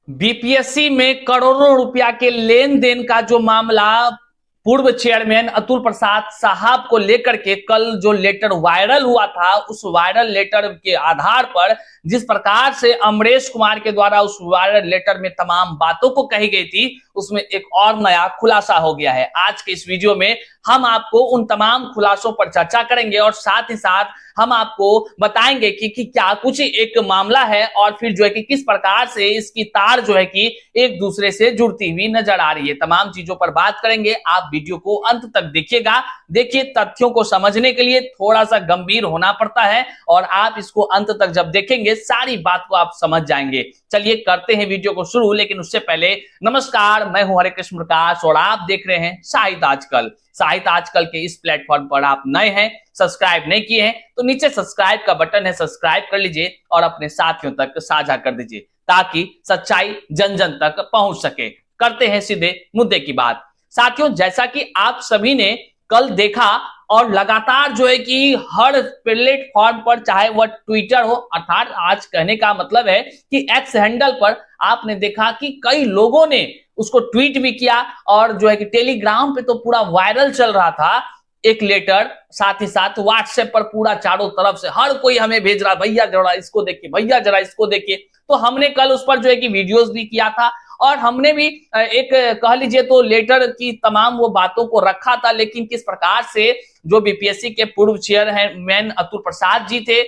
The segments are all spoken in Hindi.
बीपीएससी में करोड़ों रुपया के लेन देन का जो मामला पूर्व चेयरमैन अतुल प्रसाद साहब को लेकर के कल जो लेटर वायरल हुआ था, उस वायरल लेटर के आधार पर जिस प्रकार से अमरेश कुमार के द्वारा उस वायरल लेटर में तमाम बातों को कही गई थी, उसमें एक और नया खुलासा हो गया है। आज के इस वीडियो में हम आपको उन तमाम खुलासों पर चर्चा करेंगे और साथ ही साथ हम आपको बताएंगे कि क्या कुछ एक मामला है और फिर जो है कि किस प्रकार से इसकी तार जो है कि एक दूसरे से जुड़ती हुई नजर आ रही है। तमाम चीजों पर बात करेंगे। आप वीडियो को अंत तक देखिएगा। देखिए, तथ्यों को समझने के लिए थोड़ा सा गंभीर होना पड़ता है और आप इसको अंत तक जब देखेंगे सारी बात को आप समझ जाएंगे। चलिए करते हैं वीडियो को शुरू, लेकिन उससे पहले नमस्कार, मैं हूं हरे कृष्ण प्रकाश और आप देख रहे हैं साहित्य आजकल। साहित्य आजकल के इस प्लेटफॉर्म पर आप नए हैं, सब्सक्राइब नहीं किए हैं तो नीचे सब्सक्राइब का बटन है, सब्सक्राइब कर लीजिए और अपने साथियों तक साझा कर दीजिए ताकि सच्चाई जन जन तक पहुंच सके। करते हैं सीधे मुद्दे की बात। साथियों, जैसा कि आप सभी ने कल देखा और लगातार जो है कि हर प्लेटफॉर्म पर, चाहे वह ट्विटर हो, अर्थात आज कहने का मतलब है कि एक्स हैंडल पर आपने देखा कि कई लोगों ने उसको ट्वीट भी किया और जो है कि टेलीग्राम पे तो पूरा वायरल चल रहा था एक लेटर। साथ ही साथ व्हाट्सएप पर पूरा चारों तरफ से हर कोई हमें भेज रहा, भैया जरा इसको देखिए, भैया जरा इसको देखिए। तो हमने कल उस पर जो है कि वीडियोस भी किया था और हमने भी एक कह लीजिए तो लेटर की तमाम वो बातों को रखा था। लेकिन किस प्रकार से जो बीपीएससी के पूर्व चेयरमैन अतुल प्रसाद जी थे,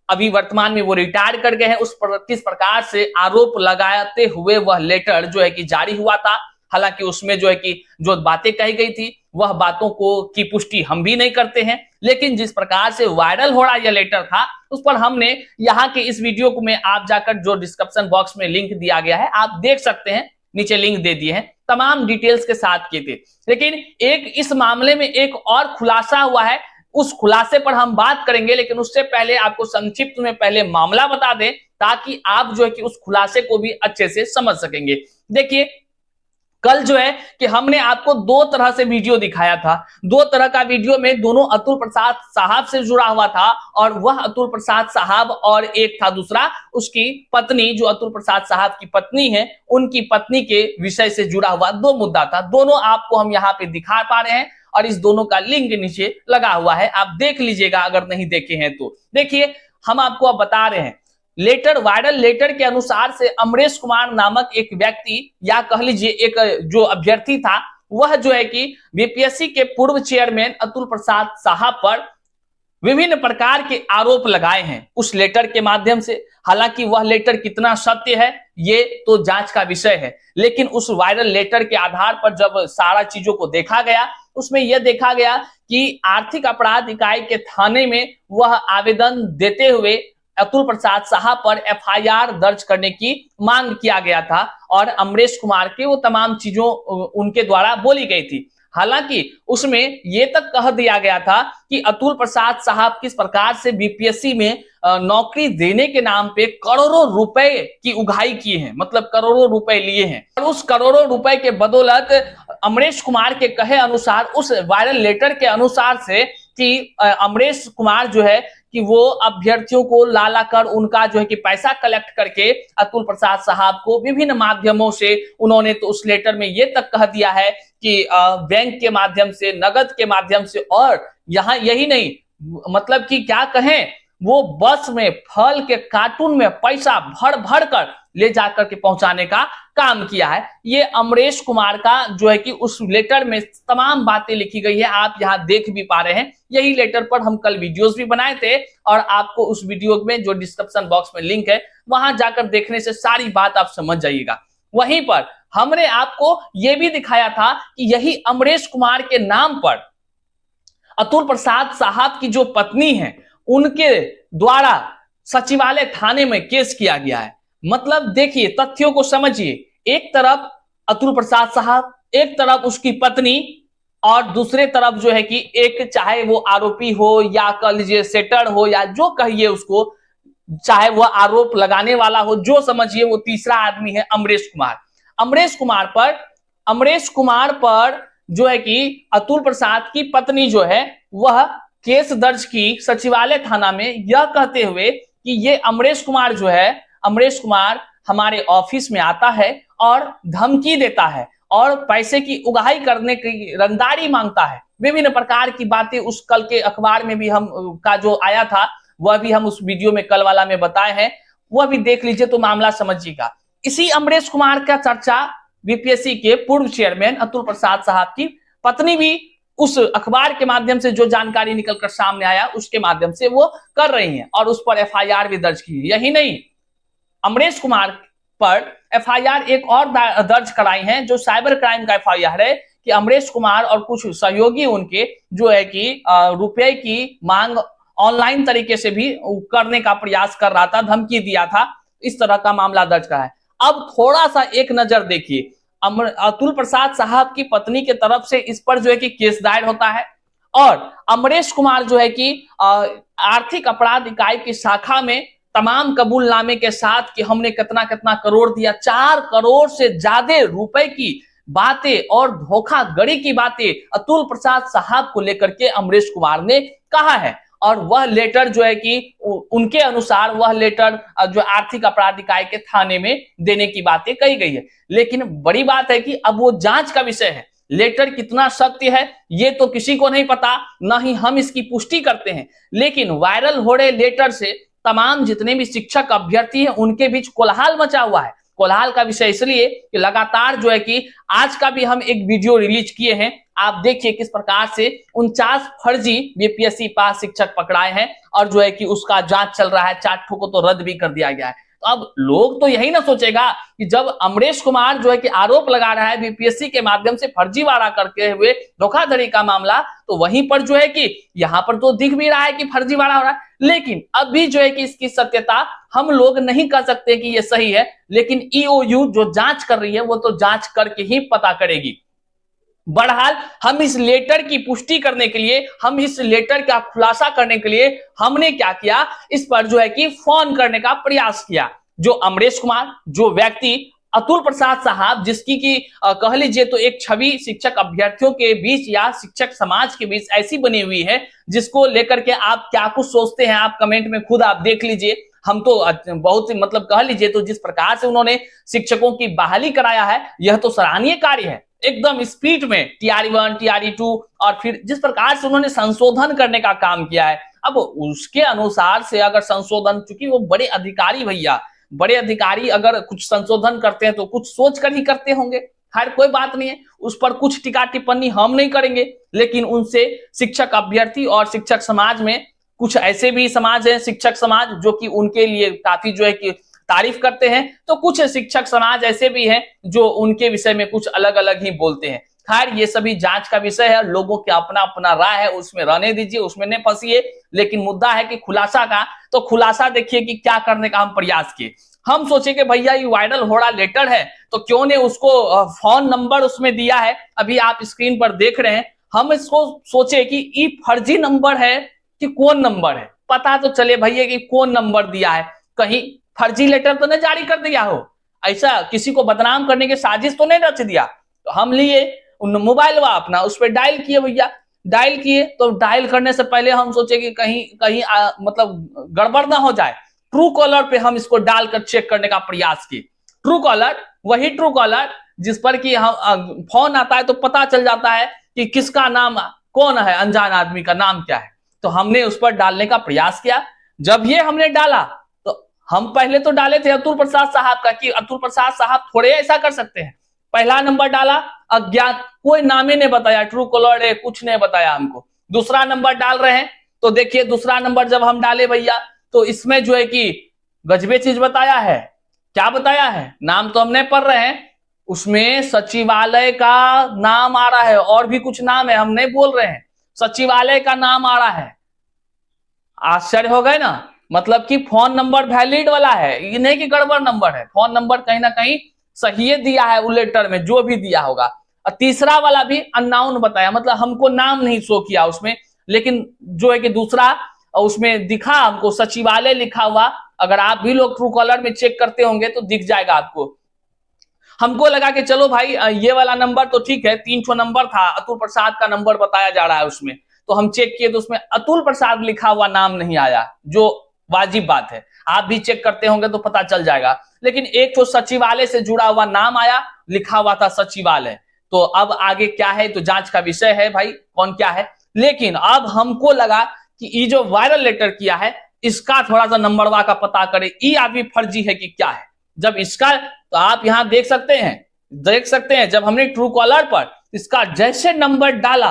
अभी वर्तमान में वो रिटायर कर गए हैं, उस पर किस प्रकार से आरोप लगाते हुए वह लेटर जो है कि जारी हुआ था। हालांकि उसमें जो है कि जो बातें कही गई थी वह बातों को की पुष्टि हम भी नहीं करते हैं, लेकिन जिस प्रकार से वायरल हो रहा यह लेटर था उस पर हमने यहाँ के इस वीडियो को में आप जाकर जो डिस्क्रिप्शन बॉक्स में लिंक दिया गया है आप देख सकते हैं, नीचे लिंक दे दिए हैं, तमाम डिटेल्स के साथ किए थे। लेकिन एक इस मामले में एक और खुलासा हुआ है, उस खुलासे पर हम बात करेंगे। लेकिन उससे पहले आपको संक्षिप्त में पहले मामला बता दें ताकि आप जो है कि उस खुलासे को भी अच्छे से समझ सकेंगे। देखिए, कल जो है कि हमने आपको दो तरह से वीडियो दिखाया था। दो तरह का वीडियो में दोनों अतुल प्रसाद साहब से जुड़ा हुआ था और वह अतुल प्रसाद साहब और एक था दूसरा उसकी पत्नी, जो अतुल प्रसाद साहब की पत्नी है, उनकी पत्नी के विषय से जुड़ा हुआ दो मुद्दा था। दोनों आपको हम यहाँ पे दिखा पा रहे हैं और इस दोनों का लिंक नीचे लगा हुआ है, आप देख लीजिएगा अगर नहीं देखे हैं तो। देखिए, हम आपको अब बता रहे हैं लेटर, वायरल लेटर के अनुसार से अमरेश कुमार नामक एक व्यक्ति या कह लीजिए एक जो अभ्यर्थी था, वह जो है कि बीपीएससी के पूर्व चेयरमैन अतुल प्रसाद साहब पर विभिन्न प्रकार के आरोप लगाए हैं उस लेटर के माध्यम से। हालांकि वह लेटर कितना सत्य है ये तो जांच का विषय है, लेकिन उस वायरल लेटर के आधार पर जब सारा चीजों को देखा गया उसमें यह देखा गया कि आर्थिक अपराध इकाई के थाने में वह आवेदन देते हुए अतुल प्रसाद साहब पर एफआईआर दर्ज करने की मांग किया गया था और अमरेश कुमार के वो तमाम चीजों उनके द्वारा बोली गई थी। हालांकि उसमें ये तक कह दिया गया था कि अतुल प्रसाद साहब किस प्रकार से बीपीएससी में नौकरी देने के नाम पे करोड़ों रुपए की उगाही किए हैं, मतलब करोड़ों रुपए लिए हैं और उस करोड़ों रुपए के बदौलत अमरेश कुमार के कहे अनुसार, उस वायरल लेटर के अनुसार से कि अमरेश कुमार जो है कि वो अभ्यर्थियों को ला कर उनका जो है कि पैसा कलेक्ट करके अतुल प्रसाद साहब को विभिन्न माध्यमों से उन्होंने तो उस लेटर में ये तक कह दिया है कि बैंक के माध्यम से, नगद के माध्यम से, और यहाँ यही नहीं, मतलब कि क्या कहें, वो बस में फल के कार्टून में पैसा भर भर कर ले जाकर के पहुंचाने का काम किया है। ये अमरेश कुमार का जो है कि उस लेटर में तमाम बातें लिखी गई है, आप यहाँ देख भी पा रहे हैं। यही लेटर पर हम कल वीडियोस भी बनाए थे और आपको उस वीडियो में जो डिस्क्रिप्शन बॉक्स में लिंक है वहां जाकर देखने से सारी बात आप समझ जाइएगा। वहीं पर हमने आपको यह भी दिखाया था कि यही अमरेश कुमार के नाम पर अतुल प्रसाद साहब की जो पत्नी है उनके द्वारा सचिवालय थाने में केस किया गया है। मतलब देखिए, तथ्यों को समझिए, एक तरफ अतुल प्रसाद साहब, एक तरफ उसकी पत्नी और दूसरे तरफ जो है कि एक, चाहे वो आरोपी हो या कह लीजिए सेटर हो या जो कहिए उसको, चाहे वह आरोप लगाने वाला हो, जो समझिए, वो तीसरा आदमी है अमरेश कुमार। अमरेश कुमार पर जो है कि अतुल प्रसाद की पत्नी जो है वह केस दर्ज की सचिवालय थाना में, यह कहते हुए कि ये अमरेश कुमार जो है, अमरेश कुमार हमारे ऑफिस में आता है और धमकी देता है और पैसे की उगाही करने की रंगदारी मांगता है। विभिन्न प्रकार की बातें उस कल के अखबार में भी हम का जो आया था वह भी हम उस वीडियो में कल वाला में बताए हैं, वह भी देख लीजिए तो मामला समझिएगा। इसी अमरेश कुमार का चर्चा बीपीएससी के पूर्व चेयरमैन अतुल प्रसाद साहब की पत्नी भी उस अखबार के माध्यम से जो जानकारी निकलकर सामने आया उसके माध्यम से वो कर रही हैं और उस पर एफआईआर भी दर्ज की। यही नहीं, अमरेश कुमार पर एफआईआर एक और दर्ज कराई है जो साइबर क्राइम का एफआईआर है कि अमरेश कुमार और कुछ सहयोगी उनके जो है कि रुपए की मांग ऑनलाइन तरीके से भी करने का प्रयास कर रहा था, धमकी दिया था, इस तरह का मामला दर्ज करा है। अब थोड़ा सा एक नजर देखिए, अतुल प्रसाद साहब की पत्नी के तरफ से इस पर जो है कि केस दायर होता है और अमरेश कुमार जो है कि आर्थिक अपराध इकाई की शाखा में तमाम कबूलनामे के साथ कि हमने कितना कितना करोड़ दिया, 4 करोड़ से ज्यादा रुपए की बातें और धोखाधड़ी की बातें अतुल प्रसाद साहब को लेकर के अमरेश कुमार ने कहा है और वह लेटर जो है कि उनके अनुसार वह लेटर जो आर्थिक अपराध इकाई के थाने में देने की बातें कही गई है। लेकिन बड़ी बात है कि अब वो जांच का विषय है, लेटर कितना सत्य है ये तो किसी को नहीं पता, ना ही हम इसकी पुष्टि करते हैं। लेकिन वायरल हो रहे लेटर से तमाम जितने भी शिक्षक अभ्यर्थी हैं उनके बीच कोलाहल मचा हुआ है। कोलाहल का विषय इसलिए कि लगातार जो है कि आज का भी हम एक वीडियो रिलीज किए हैं, आप देखिए किस प्रकार से 49 फर्जी बीपीएससी पास शिक्षक पकड़ाए हैं और जो है कि उसका जांच चल रहा है, 4 ठो को तो रद्द भी कर दिया गया है। तो अब लोग तो यही ना सोचेगा कि जब अमरेश कुमार जो है कि आरोप लगा रहा है बीपीएससी के माध्यम से फर्जीवाड़ा करके हुए धोखाधड़ी का मामला, तो वहीं पर जो है कि यहाँ पर तो दिख भी रहा है कि फर्जीवाड़ा हो रहा है, लेकिन अभी जो है कि इसकी सत्यता हम लोग नहीं कर सकते कि ये सही है। लेकिन ईओयू जो जांच कर रही है वो तो जांच करके ही पता करेगी। बहरहाल हम इस लेटर की पुष्टि करने के लिए, हम इस लेटर का खुलासा करने के लिए हमने क्या किया, इस पर जो है कि फोन करने का प्रयास किया। जो अमरेश कुमार, जो व्यक्ति अतुल प्रसाद साहब, जिसकी की कह लीजिए तो एक छवि शिक्षक अभ्यर्थियों के बीच या शिक्षक समाज के बीच ऐसी बनी हुई है जिसको लेकर के आप क्या कुछ सोचते हैं, आप कमेंट में खुद आप देख लीजिए। हम तो बहुत ही मतलब कह लीजिए तो जिस प्रकार से उन्होंने शिक्षकों की बहाली कराया है यह तो सराहनीय कार्य है, एकदम स्पीड में TRE1 TRE2 और फिर जिस प्रकार से उन्होंने संशोधन करने का काम किया है। अब उसके अनुसार से अगर संशोधन, चूंकि वो बड़े अधिकारी भैया, बड़े अधिकारी अगर कुछ संशोधन करते हैं तो कुछ सोच कर ही करते होंगे, खैर कोई बात नहीं है, उस पर कुछ टीका टिप्पणी हम नहीं करेंगे। लेकिन उनसे शिक्षक अभ्यर्थी और शिक्षक समाज में कुछ ऐसे भी समाज है, शिक्षक समाज जो कि उनके लिए काफी जो है कि तारीफ करते हैं, तो कुछ शिक्षक समाज ऐसे भी हैं जो उनके विषय में कुछ अलग अलग ही बोलते हैं। खैर ये सभी जांच का विषय है, लोगों की अपना अपना राय है, उसमें रहने दीजिए, उसमें नहीं फंसिए। लेकिन मुद्दा है कि खुलासा का, तो खुलासा देखिए कि क्या करने का हम प्रयास किए। हम सोचे कि भैया ये वायरल हो रहा लेटर है तो क्यों ने उसको फोन नंबर उसमें दिया है, अभी आप स्क्रीन पर देख रहे हैं। हम इसको सोचे कि ये फर्जी नंबर है कि कौन नंबर है, पता तो चले भैया कि कौन नंबर दिया है, कहीं फर्जी लेटर तो नहीं जारी कर दिया हो, ऐसा किसी को बदनाम करने की साजिश तो नहीं रच दिया। तो हम लिए मोबाइल वा अपना, उस पर डायल किए भैया, डायल किए तो डायल करने से पहले हम सोचे कि कहीं कहीं मतलब गड़बड़ ना हो जाए। ट्रू कॉलर पे हम इसको डालकर चेक करने का प्रयास किए। ट्रू कॉलर, वही ट्रू कॉलर जिस पर कि हम फोन आता है तो पता चल जाता है कि किसका नाम कौन है, अनजान आदमी का नाम क्या है। तो हमने उस पर डालने का प्रयास किया। जब ये हमने डाला तो हम पहले तो डाले थे अतुल प्रसाद साहब का कि अतुल प्रसाद साहब थोड़े ऐसा कर सकते हैं। पहला नंबर डाला अज्ञात, कोई नाम ही नहीं बताया, ट्रू कॉलर है कुछ नहीं बताया हमको। दूसरा नंबर डाल रहे हैं तो देखिए दूसरा नंबर जब हम डाले भैया तो इसमें जो है कि गजबे चीज बताया है। क्या बताया है, नाम तो हम नहीं पढ़ रहे हैं, उसमें सचिवालय का नाम आ रहा है और भी कुछ नाम है, हम नहीं बोल रहे हैं, सचिवालय का नाम आ रहा है। आश्चर्य हो गए ना, मतलब कि फोन नंबर वैलिड वाला है, ये नहीं कि गड़बड़ नंबर है, फोन नंबर कहीं ना कहीं सही दिया है वो लेटर में जो भी दिया होगा। और तीसरा वाला भी अननाउन बताया, मतलब हमको नाम नहीं शो किया उसमें, लेकिन जो है कि दूसरा उसमें दिखा हमको सचिवालय लिखा हुआ। अगर आप भी लोग ट्रू कॉलर में चेक करते होंगे तो दिख जाएगा आपको। हमको लगा कि चलो भाई ये वाला नंबर तो ठीक है, 3 नंबर था, अतुल प्रसाद का नंबर बताया जा रहा है उसमें, तो हम चेक किए तो उसमें अतुल प्रसाद लिखा हुआ नाम नहीं आया, जो वाजिब बात है। आप भी चेक करते होंगे तो पता चल जाएगा। लेकिन एक तो सचिवालय से जुड़ा हुआ नाम आया, लिखा हुआ था सचिवालय, तो अब आगे क्या है तो जांच का विषय है भाई, कौन क्या है। लेकिन अब हमको लगा कि ये जो वायरल लेटर किया है इसका थोड़ा सा नंबरवा का पता करें, ये आदमी फर्जी है कि क्या है। जब इसका तो आप यहां देख सकते हैं जब हमने ट्रू कॉलर पर इसका जैसे नंबर डाला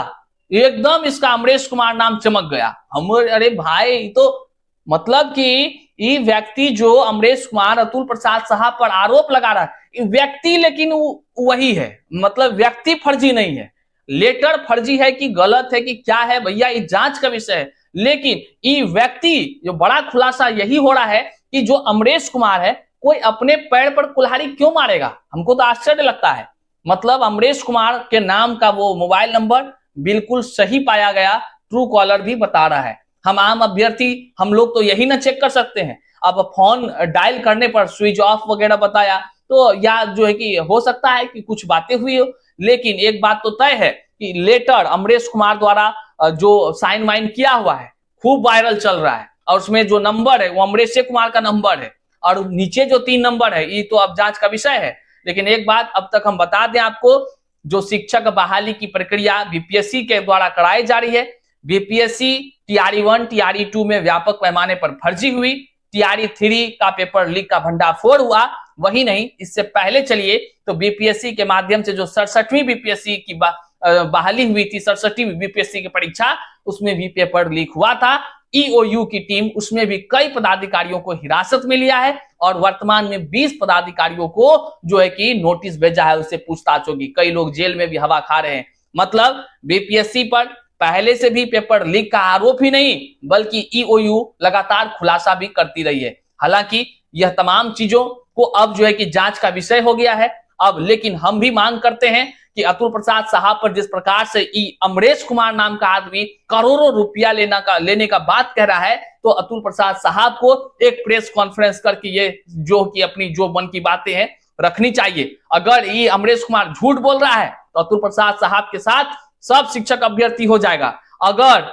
एकदम इसका अमरेश कुमार नाम चमक गया। हम अरे भाई, तो मतलब कि ये व्यक्ति जो अमरेश कुमार अतुल प्रसाद साहब पर आरोप लगा रहा है, व्यक्ति लेकिन वही है, मतलब व्यक्ति फर्जी नहीं है, लेटर फर्जी है कि गलत है कि क्या है भैया, ये जांच का विषय है। लेकिन ये व्यक्ति जो बड़ा खुलासा यही हो रहा है कि जो अमरेश कुमार है कोई अपने पैर पर कुल्हाड़ी क्यों मारेगा, हमको तो आश्चर्य लगता है। मतलब अमरेश कुमार के नाम का वो मोबाइल नंबर बिल्कुल सही पाया गया, ट्रू कॉलर भी बता रहा है। हम आम अभ्यर्थी हम लोग तो यही ना चेक कर सकते हैं। अब फोन डायल करने पर स्विच ऑफ वगैरह बताया तो या जो है कि हो सकता है कि कुछ बातें हुई हो, लेकिन एक बात तो तय है कि लेटर अमरेश कुमार द्वारा जो साइन वाइन किया हुआ है खूब वायरल चल रहा है, और उसमें जो नंबर है वो अमरेश कुमार का नंबर है, और नीचे जो 3 नंबर है ये तो अब जांच का विषय है। लेकिन एक बात अब तक हम बता दें आपको, जो शिक्षक बहाली की प्रक्रिया बीपीएससी के द्वारा कराई जा रही है, बीपीएससी टीआरई 1 टीआरई 2 में व्यापक पैमाने पर फर्जी हुई, टीआरई 3 का पेपर लीक का भंडाफोड़ हुआ। वही नहीं, इससे पहले चलिए तो बीपीएससी के माध्यम से जो 67वीं बीपीएससी की बहाली हुई थी, 67वीं बीपीएससी की परीक्षा, उसमें भी पेपर लीक हुआ था। ईओयू की टीम उसमें भी कई पदाधिकारियों को हिरासत में लिया है, और वर्तमान में 20 पदाधिकारियों को जो है कि नोटिस भेजा है, उससे पूछताछ होगी। कई लोग जेल में भी हवा खा रहे हैं। मतलब बीपीएससी पर पहले से भी पेपर लीक का आरोप ही नहीं बल्कि ईओयू लगातार खुलासा भी करती रही है। हालांकि यह तमाम चीजों को अब जो है कि जांच का विषय हो गया है अब। लेकिन हम भी मांग करते हैं कि अतुल प्रसाद साहब पर जिस प्रकार से अमरेश कुमार नाम का आदमी करोड़ों रुपया लेने का बात कह रहा है, तो अतुल प्रसाद साहब को एक प्रेस कॉन्फ्रेंस करके ये जो कि अपनी जो मन की बातें हैं रखनी चाहिए। अगर ये अमरेश कुमार झूठ बोल रहा है तो अतुल प्रसाद साहब के साथ सब शिक्षक अभ्यर्थी हो जाएगा। अगर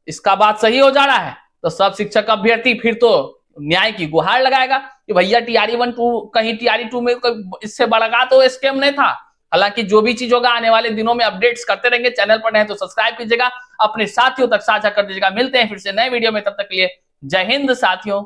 इसका बात सही हो जा रहा है तो सब शिक्षक अभ्यर्थी फिर तो न्याय की गुहार लगाएगा कि भैया टीआरई 1 2 कहीं टीआरई 2 में इससे बड़ा तो स्कैम नहीं था। हालांकि जो भी चीज होगा आने वाले दिनों में अपडेट्स करते रहेंगे। चैनल पर नए तो सब्सक्राइब कीजिएगा, अपने साथियों तक साझा कर दीजिएगा। मिलते हैं फिर से नए वीडियो में, तब तक के लिए जय हिंद साथियों।